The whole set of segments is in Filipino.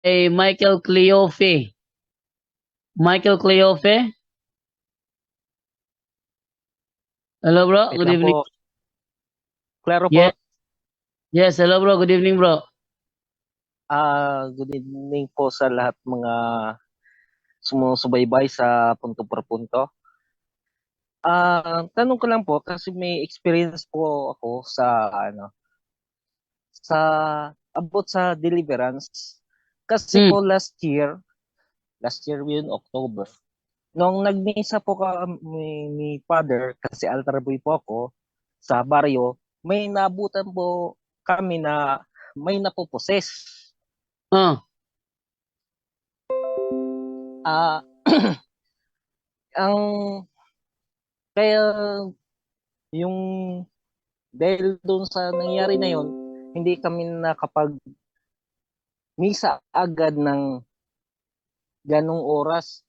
kay Michael Cleofe. Michael Cleofe? Hello bro, Wait good lang evening. po. Klaro Yes, po. yes, hello bro, good evening bro. Good evening po sa lahat mga sumusubaybay sa punto por punto. Tanong ko lang po kasi may experience po ako sa sa about sa deliverance. Kasi Hmm. po last year yun October. Nung nagmisa po kami ni Father kasi altar boy po ako sa baryo, may nabutan po kami na may napoposes. Ah, Ah, ang kaya yung dahil doon sa nangyari na yon, hindi kami nakapag-misa agad ng ganong oras.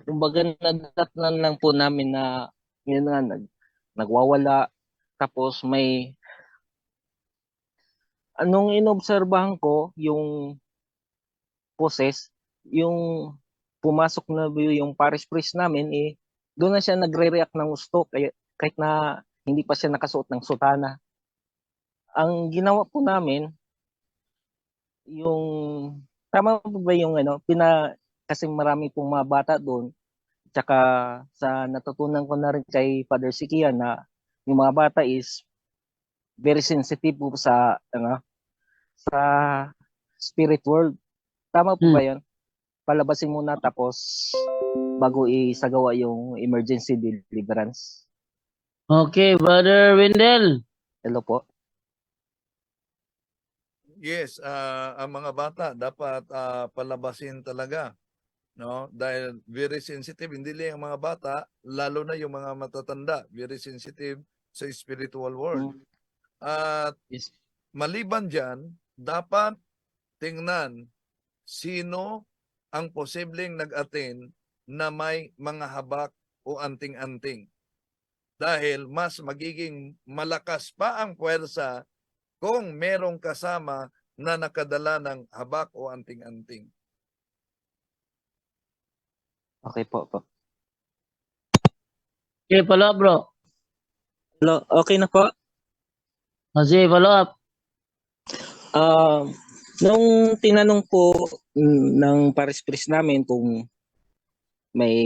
Kumbaga nadatnan lang po namin na yun nga, nagwawala. Tapos may anong inobserbahan ko yung poses, yung pumasok na yung parish priest namin doon na siya nagre-react ng gusto kaya kahit na hindi pa siya nakasuot ng sutana. Ang ginawa po namin yung tama po ba yung kasi marami pong mga bata doon tsaka sa natutunan ko na rin kay Father Sikian na yung mga bata is very sensitive po sa spirit world. Tama po hmm. ba yun? Palabasin muna tapos bago isagawa yung emergency deliverance. Okay, brother Wendell. Hello po. Yes, ang mga bata dapat palabasin talaga, no? Dahil very sensitive, hindi lang ang mga bata, lalo na yung mga matatanda, very sensitive sa spiritual world. Mm, At yes. maliban diyan, dapat tingnan sino ang posibleng nag-attend na may mga habak o anting-anting. Dahil mas magiging malakas pa ang puwersa kung merong kasama na nakadala ng habak o anting-anting. Okay po. Okay, follow up bro. Hello, okay na po. Sige, follow up. Nung tinanong po ng parish priest namin kung may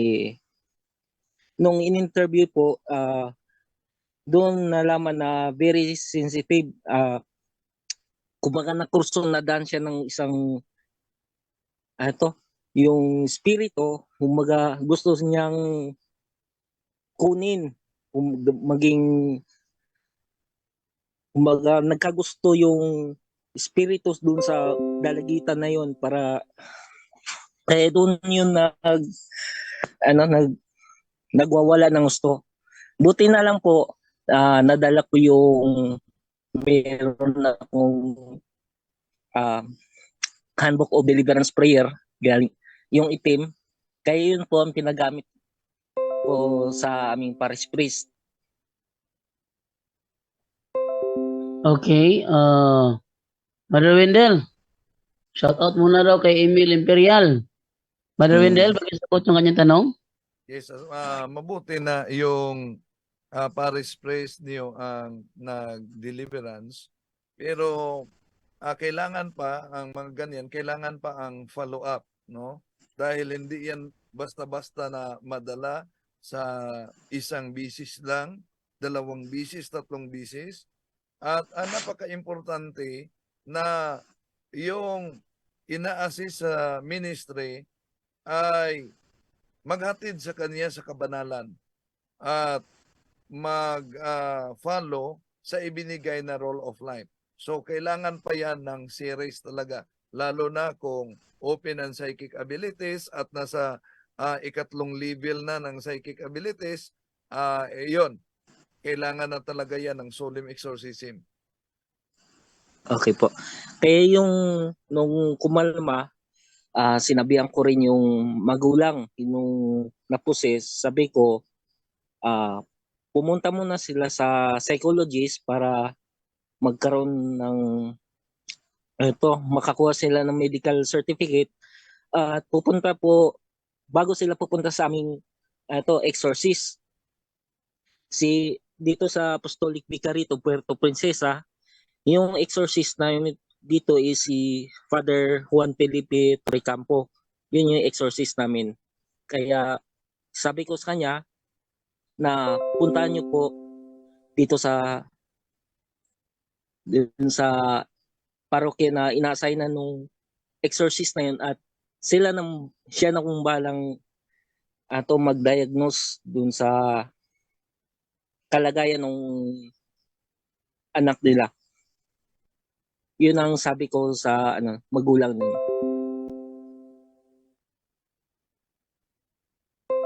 nung in-interview po doon nalaman na very sensitive kumbaga na kurso na daan siya ng isang ito yung spirito kumbaga gusto niyang kunin maging kumbaga nagkagusto yung spiritus doon sa dalagitan na yon para doon yun nag nagwawala ng gusto. Buti na lang po, nadala ko yung meron na akong uh, handbook of deliverance prayer, galing, yung itim. Kaya yun po ang pinagamit ko sa aming parish priest. Okay, brother Wendell. Shout out muna daw kay Emil Imperial. Brother Wendell, Mm. pakisagot yung kanyang tanong. Yes, mabuti na yung parish priest niyo ang nag-deliverance. Pero kailangan pa ang mga ganyan, kailangan pa ang follow-up, no? Dahil hindi yan basta-basta na madala sa isang bisis lang, dalawang bisis, tatlong bisis. At napaka-importante na yung ina-assist sa ministry ay maghatid sa kanya sa kabanalan at mag-follow sa ibinigay na role of life. So, kailangan pa yan ng series talaga. Lalo na kung open ang psychic abilities at nasa ikatlong level na ng psychic abilities, yun, kailangan na talaga yan ng solemn exorcism. Okay po. Kaya yung nung kumalma, sinabihan ko rin yung magulang yung naposes, sabi ko, pumunta muna sila sa psychologist para magkaroon ng makakuha sila ng medical certificate at pupunta po, bago sila pupunta sa aming exorcist. Dito sa Apostolic Vicarito, Puerto Princesa, yung exorcist na dito is si Father Juan Felipe Tricampo. Yun yung exorcist namin. Kaya sabi ko sa kanya na puntahan niyo po dito sa parokya na ina-assignan nung exorcist na yun at siya na kung balang mag-diagnose dun sa kalagayan ng anak nila. Yun ang sabi ko sa magulang nila.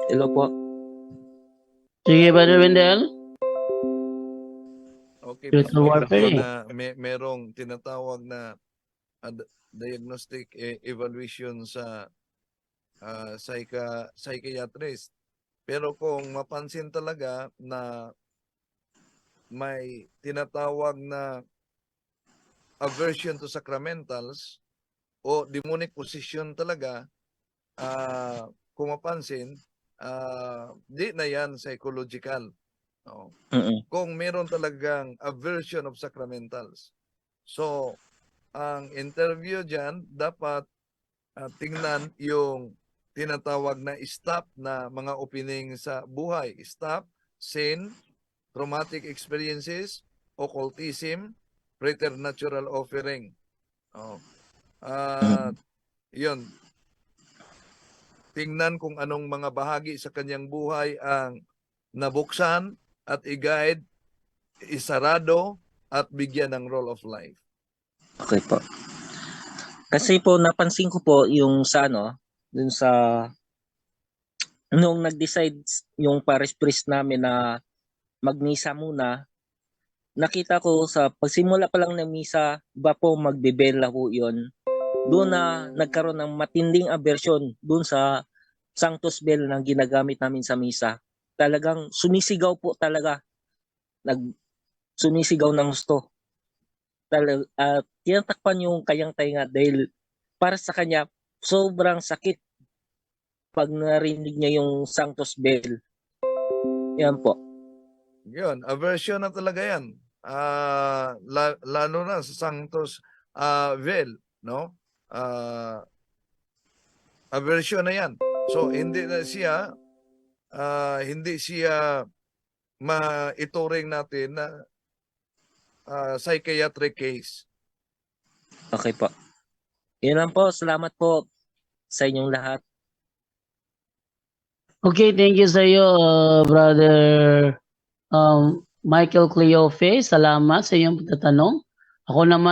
Hello po. Sige, Brother Wendell. Okay, Spiritual Mr. warfare eh. na merong tinatawag na diagnostic evaluation sa psychiatrist. Pero kung mapansin talaga na may tinatawag na aversion to sacramentals o demonic possession talaga, kung mapansin, di na yan psychological. No? Kung meron talagang aversion of sacramentals. So, ang interview dyan, dapat tingnan yung tinatawag na stop na mga opening sa buhay. Stop, sin, traumatic experiences, occultism, preternatural offering. Yun. Tingnan kung anong mga bahagi sa kanyang buhay ang nabuksan at i-guide, isarado, at bigyan ng role of life. Okay po. Kasi po napansin ko po yung dun sa nung nag-decide yung parish priest namin na magmisa muna, nakita ko sa pagsimula pa lang ng misa, ba po magbebela po yun. Doon na nagkaroon ng matinding aversion doon sa Sanctus Bell na ginagamit namin sa misa. Talagang sumisigaw po talaga. Sumisigaw ng gusto. Tinatakpan yung kanyang tainga dahil para sa kanya sobrang sakit pag narinig niya yung Sanctus Bell. Yan po. Yun, aversion na talaga yan. Lalo na sa Sanctus Bell, no? Aversion na yan. So, hindi siya maituring natin na psychiatric case. Okay po. Yan lang po. Salamat po sa inyong lahat. Okay, thank you sa iyo, Brother Michael Cleofe. Salamat sa iyong pagtatanong. Ako naman